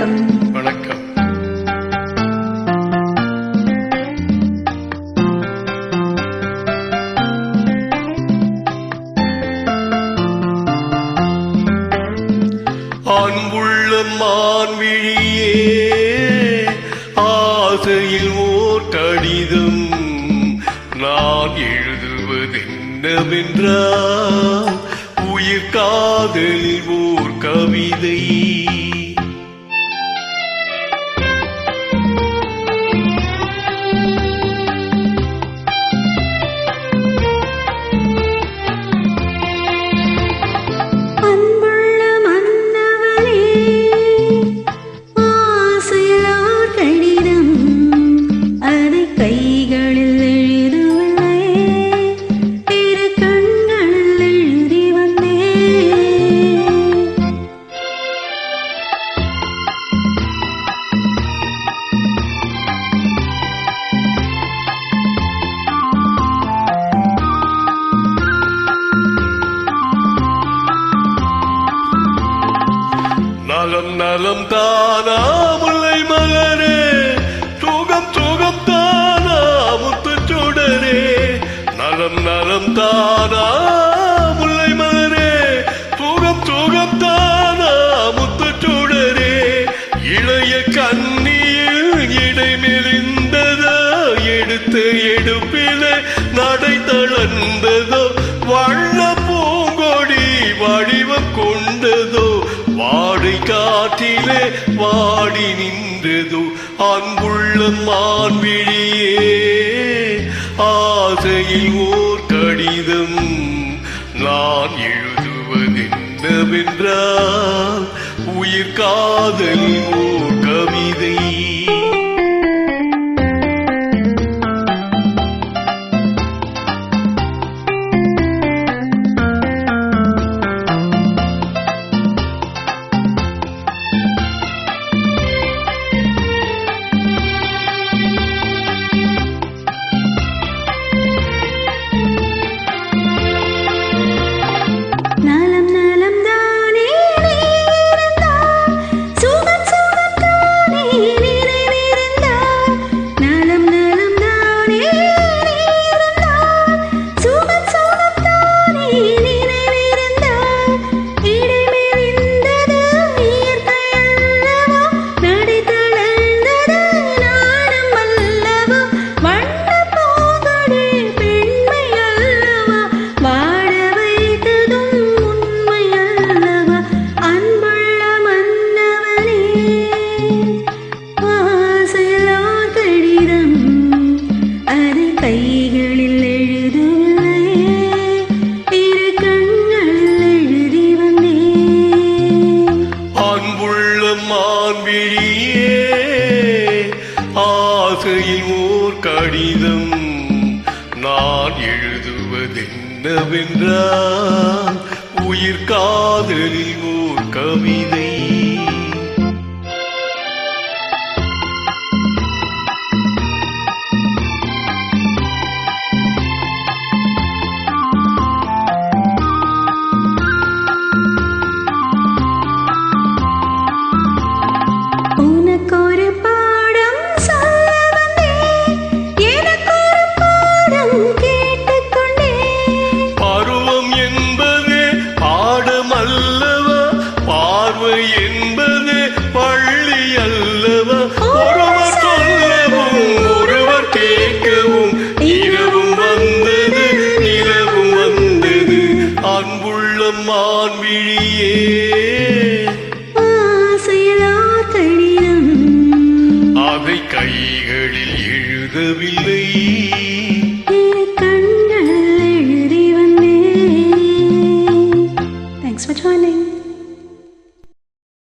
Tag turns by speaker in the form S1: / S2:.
S1: வணக்கம்.
S2: வணக்கம். அன்புள்ள மான்விழியே, ஆசையில் ஓர் கடிதம் நான் எழுதுவதென்னவென்றால் உயிர் காதலில் ஓர் கவிதை. நலம் நலம் தானா முல்லை மலரே, சுகம் சுகம் தானா முத்து சுடரே. நலம் நலம் தானா முல்லை மலரே, சுகம் சுகம் தானா முத்து சுடரே. இளைய கண்ணியில் இடை மெலிந்ததோ, எடுத்த எடுப்பிலே நடை தளர்ந்ததோ. வண்ண பூங்கொடி வடிவம் கொண்டதோ, வாடை காற்றிலே வாடி நின்றதோ. அன்புள்ள மான்விழியே, ஆசையில் ஓர் கடிதம் நான் எழுதுவதென்னவென்றால் உயிர் காதலில் ஓர் கவிதை. மான்விழியே, ஆசையில் ஓர் கடிதம் நான் எழுதுவதென்னவென்றால் உயிர் காதலில் ஓர் கவிதை. என்பது பள்ளி